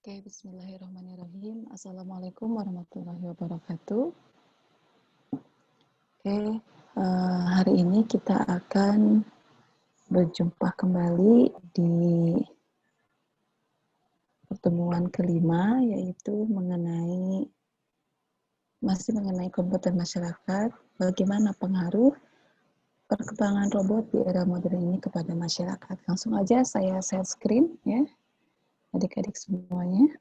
Oke, bismillahirrahmanirrahim. Assalamualaikum warahmatullahi wabarakatuh. Oke, hari ini kita akan berjumpa kembali di pertemuan kelima, yaitu masih mengenai komputer masyarakat, bagaimana pengaruh perkembangan robot di era modern ini kepada masyarakat. Langsung aja saya share screen ya, adik-adik semuanya.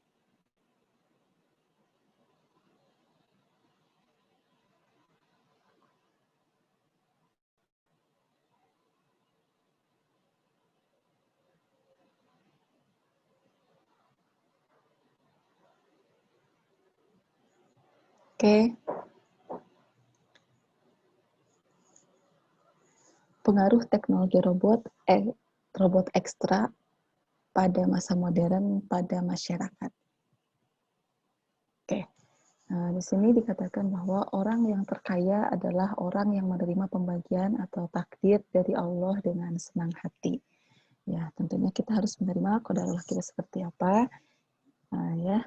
Oke, pengaruh teknologi robot ekstra pada masa modern pada masyarakat. Oke, di sini dikatakan bahwa orang yang terkaya adalah orang yang menerima pembagian atau takdir dari Allah dengan senang hati. Ya, tentunya kita harus menerima qadar Allah kita seperti apa. Ya,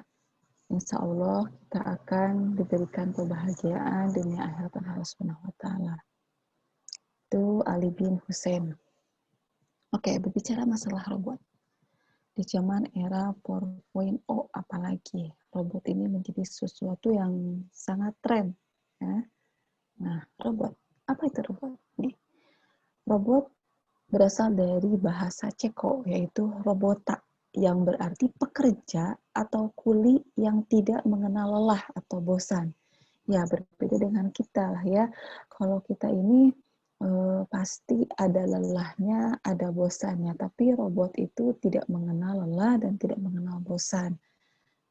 insya Allah kita akan diberikan kebahagiaan dunia akhirat Allah Subhanahu Wa Taala. Itu Ali bin Hussein. Oke, berbicara masalah robot. Di zaman era 4.0 apalagi, robot ini menjadi sesuatu yang sangat tren. Ya. Nah, robot. Apa itu robot? Nih, robot berasal dari bahasa Ceko, yaitu robota, yang berarti pekerja atau kuli yang tidak mengenal lelah atau bosan. Ya, berbeda dengan kita lah ya. Kalau kita ini pasti ada lelahnya, ada bosannya. Tapi robot itu tidak mengenal lelah dan tidak mengenal bosan,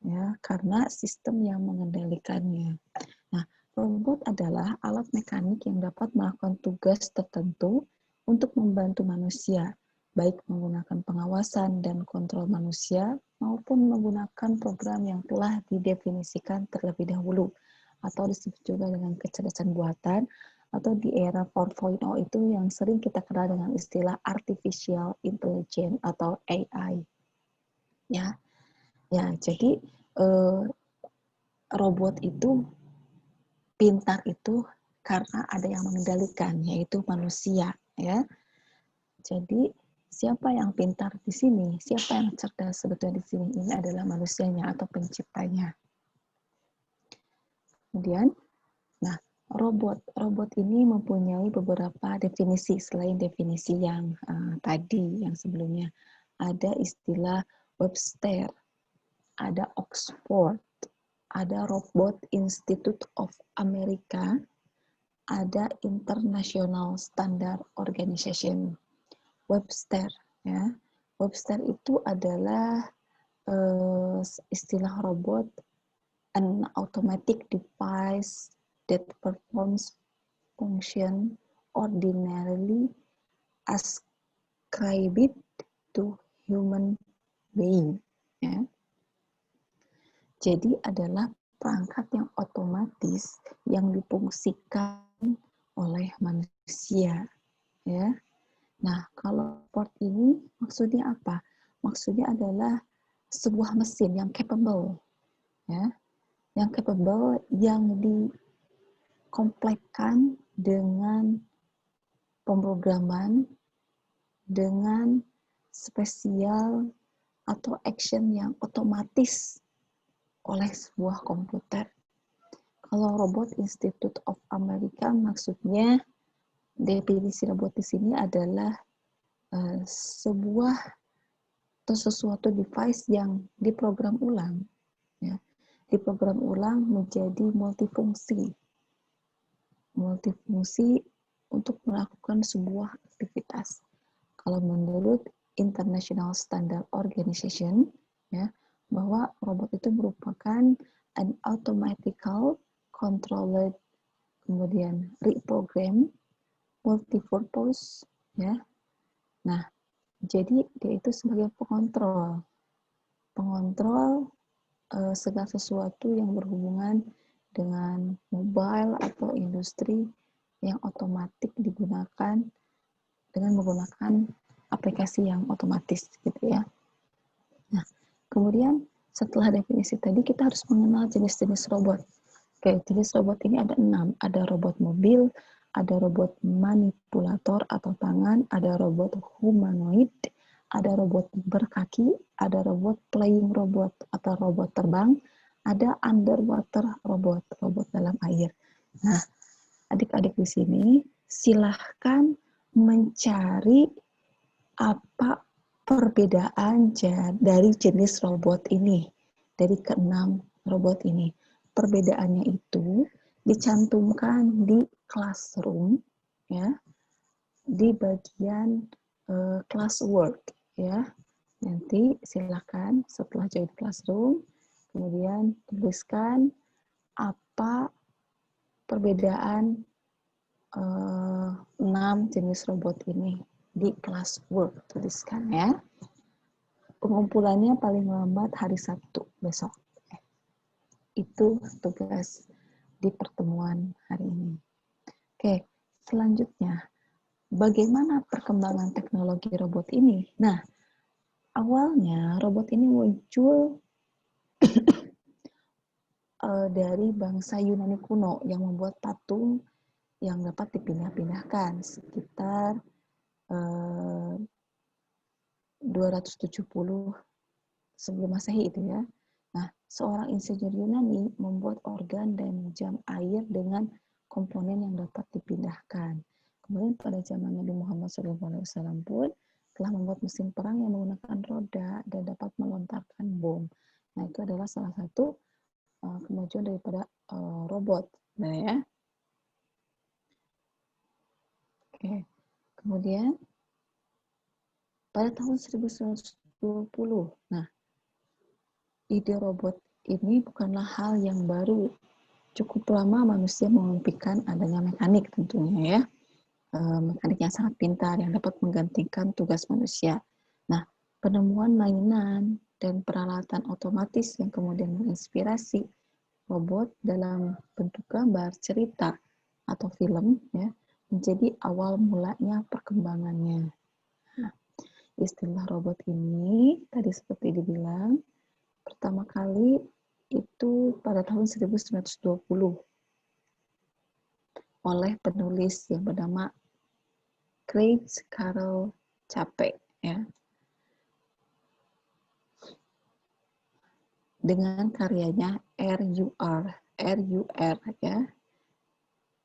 ya, karena sistem yang mengendalikannya. Nah, robot adalah alat mekanik yang dapat melakukan tugas tertentu untuk membantu manusia, baik menggunakan pengawasan dan kontrol manusia maupun menggunakan program yang telah didefinisikan terlebih dahulu, atau disebut juga dengan kecerdasan buatan, atau di era 4.0 itu yang sering kita kenal dengan istilah artificial intelligence atau AI. Ya, ya. Jadi robot itu pintar itu karena ada yang mengendalikan, yaitu manusia. Ya, jadi siapa yang pintar di sini? Siapa yang cerdas sebetulnya di sini? Ini adalah manusianya atau penciptanya. Kemudian, nah, robot ini mempunyai beberapa definisi selain definisi yang tadi yang sebelumnya. Ada istilah Webster, ada Oxford, ada Robot Institute of America, ada International Standard Organization. Webster, ya. Webster itu adalah istilah robot, an automatic device that performs function ordinarily ascribed to human being. Ya. Jadi adalah perangkat yang otomatis yang difungsikan oleh manusia. Ya. Nah, kalau robot ini maksudnya apa? Maksudnya adalah sebuah mesin yang capable, ya, yang dikomplekkan dengan pemrograman, dengan spesial atau action yang otomatis oleh sebuah komputer. Kalau Robot Institute of America maksudnya definisi robot di sini adalah sebuah atau sesuatu device yang diprogram ulang, ya, diprogram ulang menjadi multifungsi untuk melakukan sebuah aktivitas. Kalau menurut International Standard Organization, ya, bahwa robot itu merupakan an automatical controlled, kemudian reprogram, multipurpose, ya. Nah, jadi dia itu sebagai pengontrol segala sesuatu yang berhubungan dengan mobile atau industri yang otomatis digunakan dengan menggunakan aplikasi yang otomatis gitu ya. Nah, kemudian Setelah definisi tadi, kita harus mengenal jenis-jenis robot. Oke, jenis robot ini ada 6. Ada robot mobil, ada robot manipulator atau tangan, ada robot humanoid, ada robot berkaki, ada robot playing robot atau robot terbang, ada underwater robot, robot dalam air. Nah, adik-adik di sini silahkan mencari apa perbedaan dari jenis robot ini, dari keenam robot ini. Perbedaannya itu dicantumkan di classroom, ya, di bagian classwork, ya. Nanti silakan setelah join classroom, kemudian tuliskan apa perbedaan 6 jenis robot ini di classwork, tuliskan ya. Pengumpulannya paling lambat hari Sabtu besok. Itu tugas di pertemuan hari ini. Oke, selanjutnya bagaimana perkembangan teknologi robot ini? Nah, awalnya robot ini muncul dari bangsa Yunani kuno yang membuat patung yang dapat dipindah-pindahkan sekitar 270 sebelum Masehi itu ya. Nah, seorang insinyur Yunani membuat organ dan jam air dengan komponen yang dapat dipindahkan. Kemudian pada zaman Nabi Muhammad SAW pun telah membuat mesin perang yang menggunakan roda dan dapat melontarkan bom. Nah, itu adalah salah satu kemajuan daripada robot. Nah, ya. Oke. Kemudian pada tahun 1920, nah, ide robot ini bukanlah hal yang baru. Cukup lama manusia memimpikan adanya mekanik tentunya ya. Mekanik yang sangat pintar yang dapat menggantikan tugas manusia. Nah, penemuan mainan dan peralatan otomatis yang kemudian menginspirasi robot dalam bentuk gambar, cerita, atau film ya, menjadi awal mulanya perkembangannya. Nah, istilah robot ini tadi seperti dibilang pertama kali itu pada tahun 1920 oleh penulis yang bernama Craig Carroll Capek ya. Dengan karyanya RUR ya,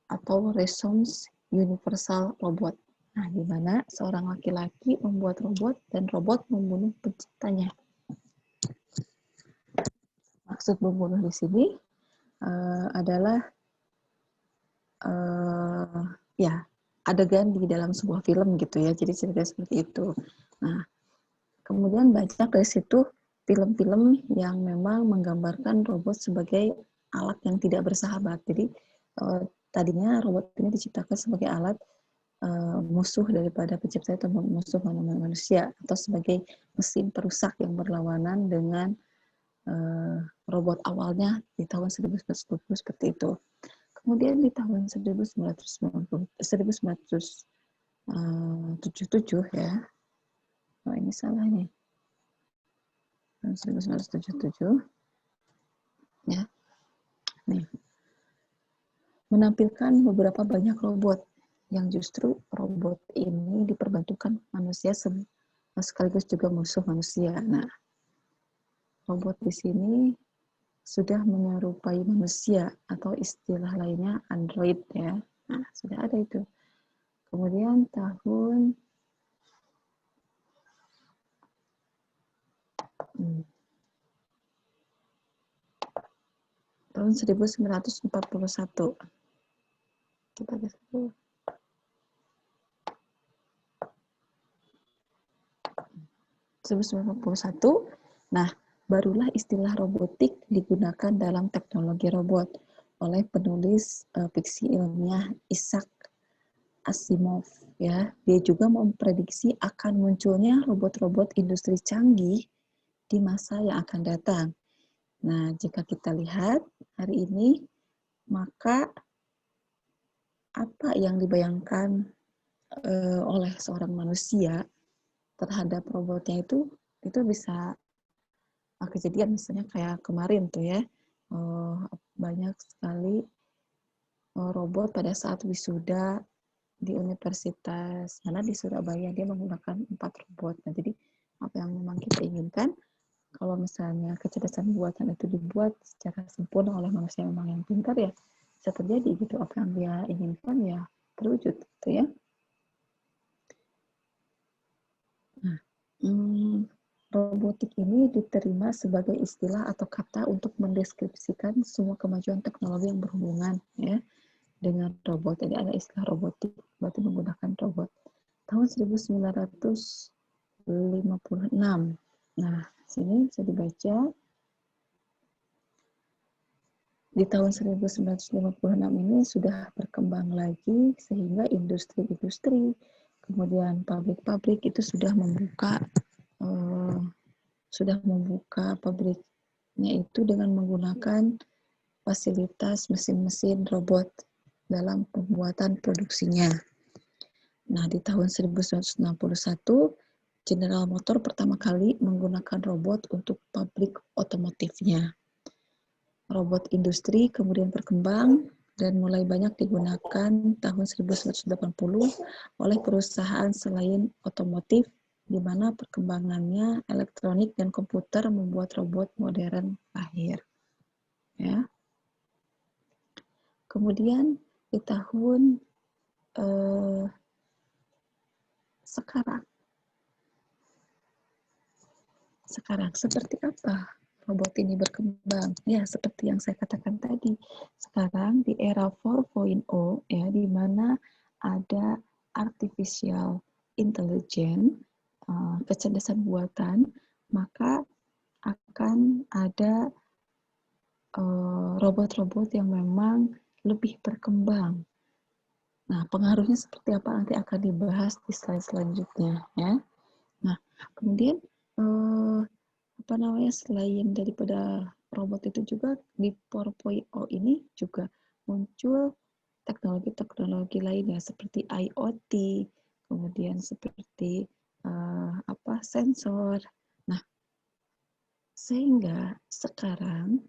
atau Resonance Universal Robot. Nah, di mana seorang laki-laki membuat robot dan robot membunuh penciptanya. Maksud membunuh di sini adalah ya adegan di dalam sebuah film gitu ya. Jadi cerita seperti itu. Nah, kemudian banyak dari situ film-film yang memang menggambarkan robot sebagai alat yang tidak bersahabat. Jadi tadinya robot ini diciptakan sebagai alat musuh daripada pencipta atau musuh manusia atau sebagai mesin perusak yang berlawanan dengan robot awalnya di tahun 1920 seperti itu. Kemudian di tahun 1977 ya, oh ini salah nih, 1977 ya, nih menampilkan beberapa banyak robot yang justru robot ini diperbantukan manusia sekaligus juga musuh manusia. Nah, robot di sini sudah menyerupai manusia atau istilah lainnya android ya. Nah, sudah ada itu. Kemudian tahun 1941 kita lihat dulu. 1941, nah barulah istilah robotik digunakan dalam teknologi robot oleh penulis fiksi ilmiah Isaac Asimov ya. Dia juga memprediksi akan munculnya robot-robot industri canggih di masa yang akan datang. Nah, jika kita lihat hari ini, maka apa yang dibayangkan oleh seorang manusia terhadap robotnya itu bisa kejadian misalnya kayak kemarin tuh ya, banyak sekali robot pada saat wisuda di universitas mana di Surabaya, dia menggunakan 4 robot. Nah, jadi apa yang memang kita inginkan, kalau misalnya kecerdasan buatan itu dibuat secara sempurna oleh manusia memang yang pintar, ya bisa terjadi gitu, apa yang dia inginkan ya terwujud gitu ya. Nah, robotik ini diterima sebagai istilah atau kata untuk mendeskripsikan semua kemajuan teknologi yang berhubungan ya dengan robot. Jadi ada istilah robotik, berarti menggunakan robot. Tahun 1956. Nah, sini bisa dibaca di tahun 1956 ini sudah berkembang lagi sehingga industri-industri, kemudian pabrik-pabrik itu sudah membuka pabriknya itu dengan menggunakan fasilitas mesin-mesin robot dalam pembuatan produksinya. Nah, di tahun 1961, General Motor pertama kali menggunakan robot untuk pabrik otomotifnya. Robot industri kemudian berkembang dan mulai banyak digunakan tahun 1980 oleh perusahaan selain otomotif, di mana perkembangannya elektronik dan komputer membuat robot modern lahir. Ya. Kemudian di tahun sekarang seperti apa robot ini berkembang? Ya, seperti yang saya katakan tadi. Sekarang di era 4.0 ya, di mana ada artificial intelligence, kecerdasan buatan, maka akan ada robot-robot yang memang lebih berkembang. Nah, pengaruhnya seperti apa nanti akan dibahas di slide selanjutnya ya. Nah, kemudian selain daripada robot itu juga di 4.0 ini juga muncul teknologi-teknologi lainnya seperti IoT, kemudian seperti sensor. Nah, sehingga sekarang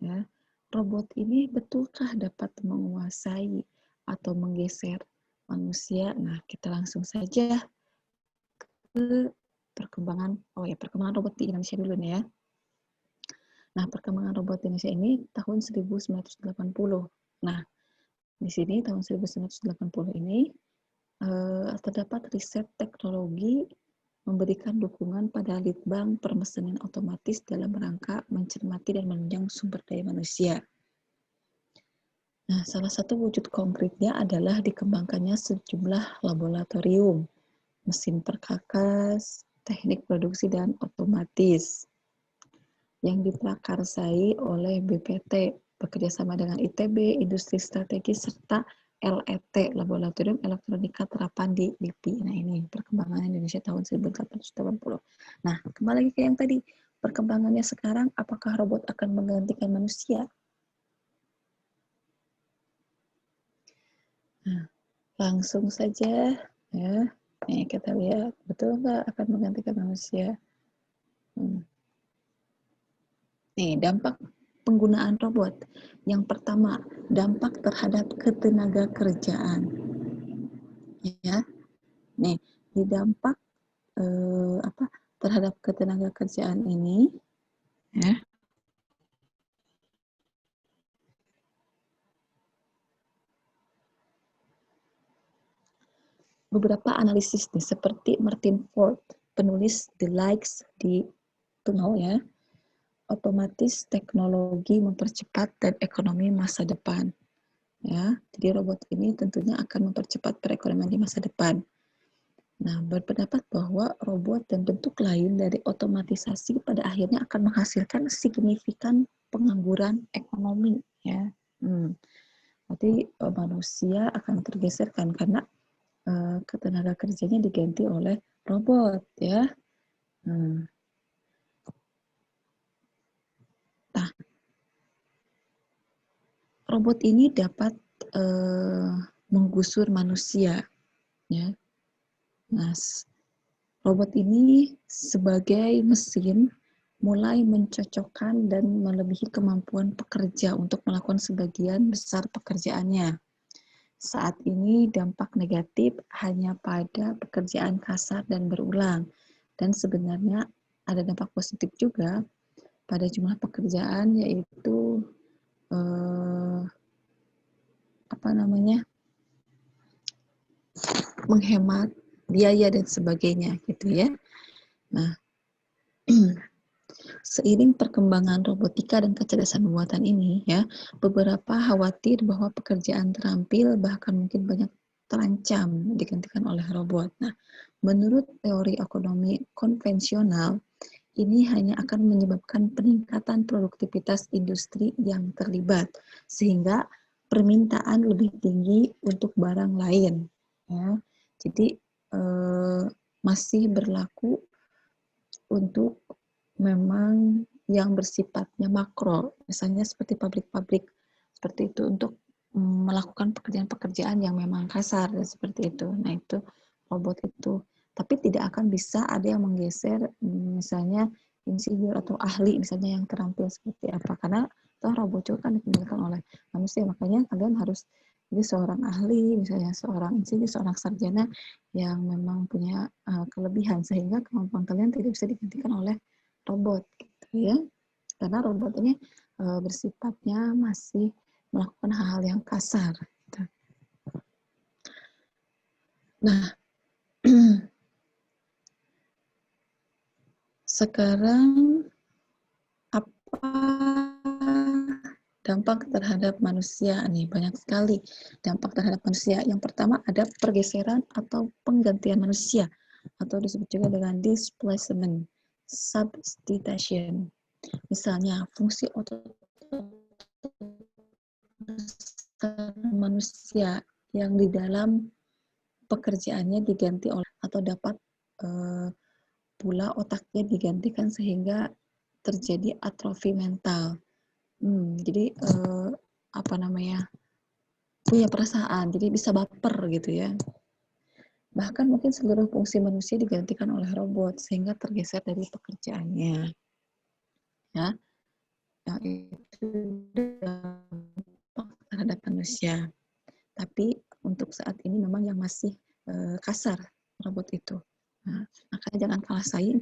ya, robot ini betulkah dapat menguasai atau menggeser manusia? Nah, kita langsung saja ke perkembangan robot di Indonesia dulu nih ya. Nah, perkembangan robot di Indonesia ini tahun 1980. Nah, di sini tahun 1980 ini terdapat riset teknologi memberikan dukungan pada litbang permesenan otomatis dalam rangka mencermati dan menunjang sumber daya manusia. Nah, salah satu wujud konkretnya adalah dikembangkannya sejumlah laboratorium, mesin perkakas, teknik produksi dan otomatis yang diprakarsai oleh BPT bekerjasama dengan ITB, Industri Strategis, serta LET, Laboratorium Elektronika Terapan di LIPI. Nah, ini perkembangan Indonesia tahun 1880. Nah, kembali lagi ke yang tadi, perkembangannya sekarang, apakah robot akan menggantikan manusia? Nah, langsung saja ya. Nih, kita lihat, betul nggak akan menggantikan manusia? Nih, dampak penggunaan robot. Yang pertama, dampak terhadap ketenaga kerjaan. Ya, nih di dampak terhadap ketenaga kerjaan ini, ya, beberapa analisis nih, seperti Martin Ford, penulis The Likes di Tunnel ya, otomatis teknologi mempercepat dan ekonomi masa depan. Ya, jadi robot ini tentunya akan mempercepat perekonomian di masa depan. Nah, berpendapat bahwa robot dan bentuk lain dari otomatisasi pada akhirnya akan menghasilkan signifikan pengangguran ekonomi. Ya, berarti manusia akan tergeserkan karena ketenaga kerjanya diganti oleh robot. Ya, nah, robot ini dapat menggusur manusia. Ya, nah, robot ini sebagai mesin mulai mencocokkan dan melebihi kemampuan pekerja untuk melakukan sebagian besar pekerjaannya. Saat ini dampak negatif hanya pada pekerjaan kasar dan berulang, dan sebenarnya ada dampak positif juga pada jumlah pekerjaan, yaitu menghemat biaya dan sebagainya gitu ya. Nah, seiring perkembangan robotika dan kecerdasan buatan ini ya, beberapa khawatir bahwa pekerjaan terampil bahkan mungkin banyak terancam digantikan oleh robot. Nah, menurut teori ekonomi konvensional, ini hanya akan menyebabkan peningkatan produktivitas industri yang terlibat, sehingga permintaan lebih tinggi untuk barang lain. Ya. Jadi masih berlaku untuk memang yang bersifatnya makro, misalnya seperti pabrik-pabrik seperti itu untuk melakukan pekerjaan-pekerjaan yang memang kasar dan seperti itu. Nah itu robot itu, tapi tidak akan bisa ada yang menggeser misalnya insinyur atau ahli misalnya yang terampil seperti apa, karena toh robot juga kan dikendalikan oleh manusia, makanya kalian harus jadi seorang ahli, misalnya seorang insinyur, seorang sarjana yang memang punya kelebihan sehingga kemampuan kalian tidak bisa digantikan oleh robot gitu ya, karena robot ini bersifatnya masih melakukan hal-hal yang kasar gitu. Nah sekarang apa dampak terhadap manusia nih? Banyak sekali dampak terhadap manusia. Yang pertama ada pergeseran atau penggantian manusia, atau disebut juga dengan displacement, substitution. Misalnya fungsi otot manusia yang di dalam pekerjaannya diganti oleh, atau dapat pula otaknya digantikan sehingga terjadi atrofi mental. Jadi punya perasaan, jadi bisa baper gitu ya. Bahkan mungkin seluruh fungsi manusia digantikan oleh robot sehingga tergeser dari pekerjaannya. Ya, yang itu dampak terhadap manusia. Tapi untuk saat ini memang yang masih kasar robot itu. Nah, makanya jangan kalah saing.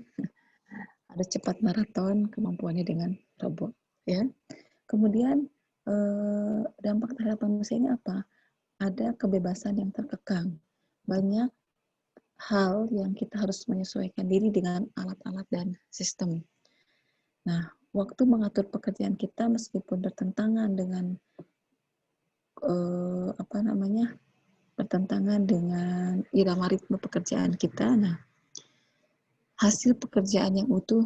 Ada cepat maraton kemampuannya dengan robot. Ya. Kemudian dampak terhadap manusia ini apa? Ada kebebasan yang terkekang. Banyak hal yang kita harus menyesuaikan diri dengan alat-alat dan sistem. Nah, waktu mengatur pekerjaan kita meskipun bertentangan dengan bertentangan dengan irama ritme pekerjaan kita. Nah, hasil pekerjaan yang utuh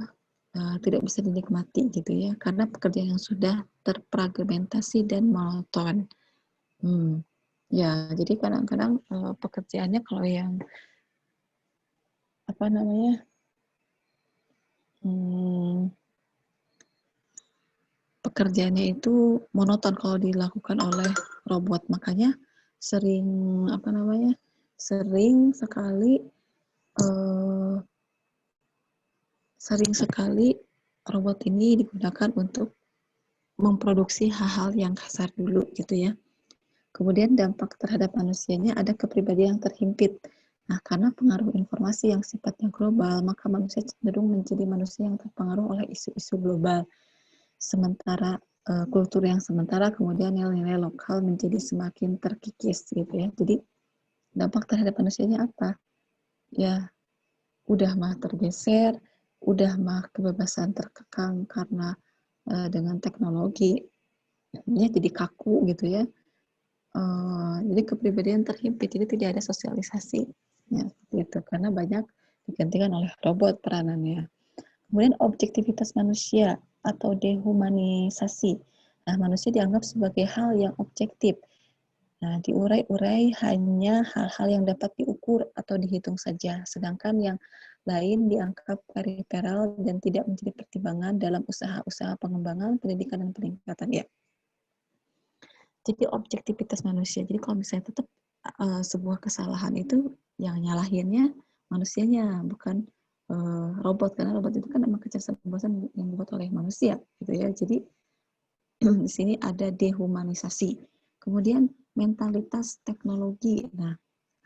tidak bisa dinikmati gitu ya, karena pekerjaan yang sudah terfragmentasi dan monoton. Ya, jadi kadang-kadang pekerjaannya kalau yang pekerjaannya itu monoton kalau dilakukan oleh robot, makanya sering sekali robot ini digunakan untuk memproduksi hal-hal yang kasar dulu gitu ya. Kemudian dampak terhadap manusianya ada kepribadian yang terhimpit. Nah, karena pengaruh informasi yang sifatnya global, maka manusia cenderung menjadi manusia yang terpengaruh oleh isu-isu global. Sementara kultur yang sementara, kemudian nilai-nilai lokal menjadi semakin terkikis gitu ya. Jadi dampak terhadap manusianya apa? Ya, udah mah tergeser, udah mah kebebasan terkekang karena dengan teknologi, ya jadi kaku gitu ya. Jadi kepribadian terhimpit, jadi tidak ada sosialisasi ya, gitu, karena banyak digantikan oleh robot peranannya. Kemudian objektivitas manusia atau dehumanisasi. Nah, manusia dianggap sebagai hal yang objektif. Nah, diurai-urai hanya hal-hal yang dapat diukur atau dihitung saja, sedangkan yang lain dianggap periferal dan tidak menjadi pertimbangan dalam usaha-usaha pengembangan, pendidikan, dan peningkatan. Ya. Jadi objektivitas manusia. Jadi kalau misalnya tetap sebuah kesalahan itu yang nyalahinnya manusianya, bukan robot, karena robot itu kan memang kecerdasan buatan yang dibuat oleh manusia, gitu ya. Jadi di sini ada dehumanisasi. Kemudian mentalitas teknologi. Nah,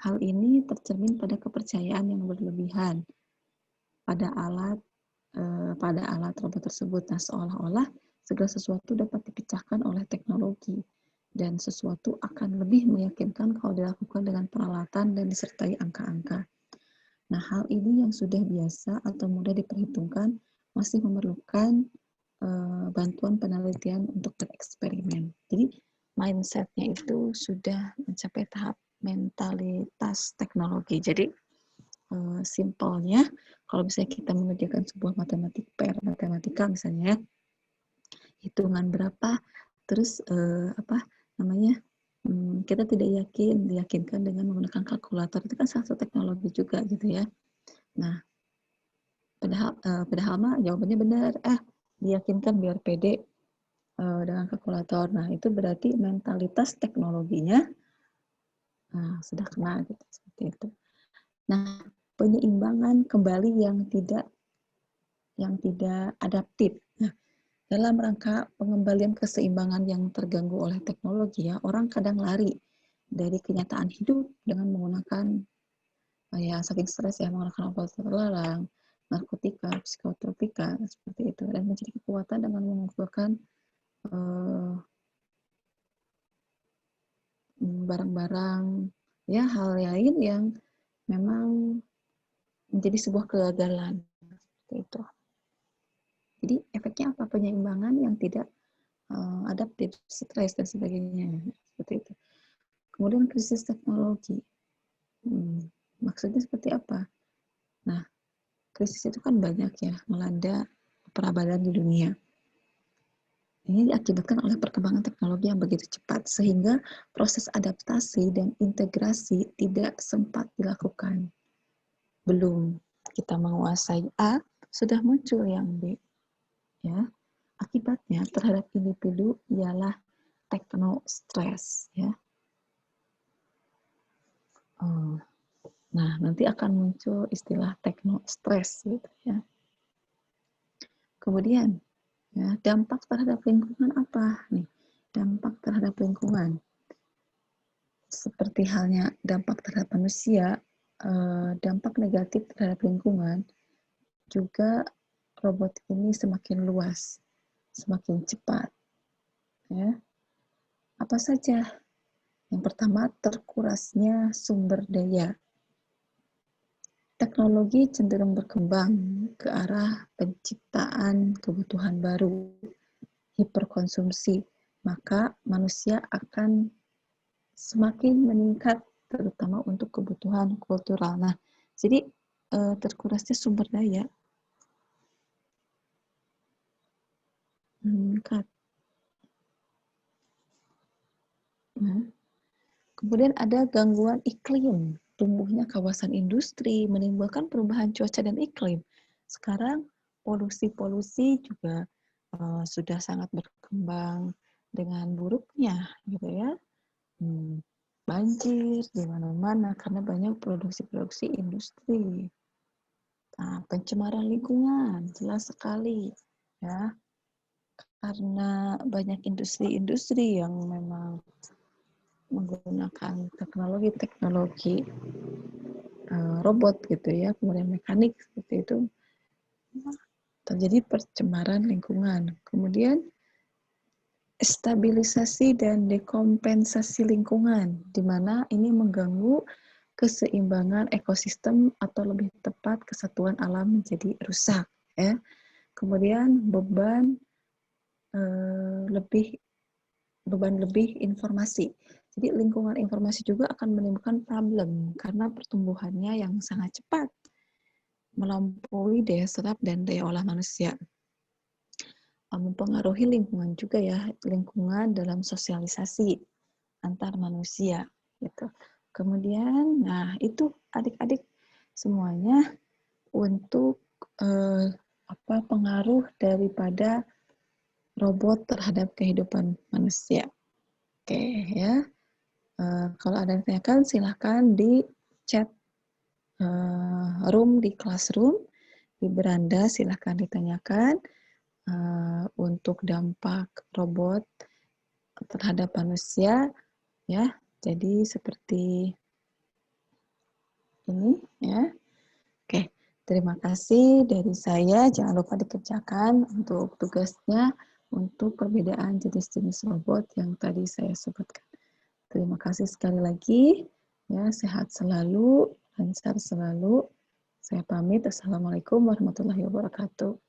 hal ini tercermin pada kepercayaan yang berlebihan pada alat robot tersebut. Nah, seolah-olah segala sesuatu dapat dipecahkan oleh teknologi dan sesuatu akan lebih meyakinkan kalau dilakukan dengan peralatan dan disertai angka-angka. Nah, hal ini yang sudah biasa atau mudah diperhitungkan masih memerlukan bantuan penelitian untuk bereksperimen. Jadi, mindset-nya itu sudah mencapai tahap mentalitas teknologi. Jadi, simpelnya, kalau misalnya kita mengerjakan sebuah matematika misalnya, hitungan berapa, terus kita tidak diyakinkan dengan menggunakan kalkulator, itu kan salah satu teknologi juga gitu ya. Nah, padahal mah jawabannya benar, diyakinkan biar pede dengan kalkulator. Nah, itu berarti mentalitas teknologinya sudah kena gitu, seperti itu. Nah, penyeimbangan kembali yang tidak adaptif. Nah, dalam rangka pengembalian keseimbangan yang terganggu oleh teknologi ya, orang kadang lari dari kenyataan hidup dengan menggunakan saking stres ya, menggunakan obat terlarang, narkotika, psikotropika, seperti itu, dan menjadi kekuatan dengan mengumpulkan barang-barang ya, hal lain yang memang menjadi sebuah kegagalan, seperti itu. Jadi efeknya apa? Penyeimbangan yang tidak adaptif, stres dan sebagainya, seperti itu. Kemudian krisis teknologi, maksudnya seperti apa? Nah, krisis itu kan banyak ya, melanda peradaban di dunia. Ini diakibatkan oleh perkembangan teknologi yang begitu cepat, sehingga proses adaptasi dan integrasi tidak sempat dilakukan. Belum kita menguasai A, sudah muncul yang B. Ya, akibatnya terhadap individu ialah tekno-stres. Ya. Nah, nanti akan muncul istilah tekno-stres gitu ya. Kemudian, ya, dampak terhadap lingkungan apa nih? Dampak terhadap lingkungan. Seperti halnya dampak terhadap manusia, dampak negatif terhadap lingkungan, juga robot ini semakin luas, semakin cepat. Ya. Apa saja? Yang pertama, terkurasnya sumber daya. Teknologi cenderung berkembang ke arah penciptaan kebutuhan baru, hiperkonsumsi, maka manusia akan semakin meningkat, terutama untuk kebutuhan kultural. Nah, jadi terkurasnya sumber daya meningkat. Nah, kemudian ada gangguan iklim, tumbuhnya kawasan industri, menimbulkan perubahan cuaca dan iklim. Sekarang polusi-polusi juga sudah sangat berkembang dengan buruknya, gitu ya. Banjir di mana-mana karena banyak produksi-produksi industri. Nah, pencemaran lingkungan jelas sekali, ya, karena banyak industri-industri yang memang menggunakan teknologi robot gitu ya, kemudian mekanik seperti itu, terjadi pencemaran lingkungan. Kemudian stabilisasi dan dekompensasi lingkungan, di mana ini mengganggu keseimbangan ekosistem atau lebih tepat kesatuan alam menjadi rusak. Ya. Kemudian beban lebih informasi. Jadi lingkungan informasi juga akan menimbulkan problem karena pertumbuhannya yang sangat cepat melampaui daya serap dan daya olah manusia. Mempengaruhi lingkungan juga ya, lingkungan dalam sosialisasi antar manusia gitu. Kemudian, nah itu adik-adik semuanya untuk pengaruh daripada robot terhadap kehidupan manusia. Oke ya. Kalau ada yang tanyakan silahkan di chat room di classroom di beranda silahkan ditanyakan untuk dampak robot terhadap manusia, ya. Jadi seperti ini, ya. Oke, terima kasih dari saya. Jangan lupa dikerjakan untuk tugasnya untuk perbedaan jenis-jenis robot yang tadi saya sebutkan. Terima kasih sekali lagi. Ya, sehat selalu, lancar selalu. Saya pamit. Assalamualaikum warahmatullahi wabarakatuh.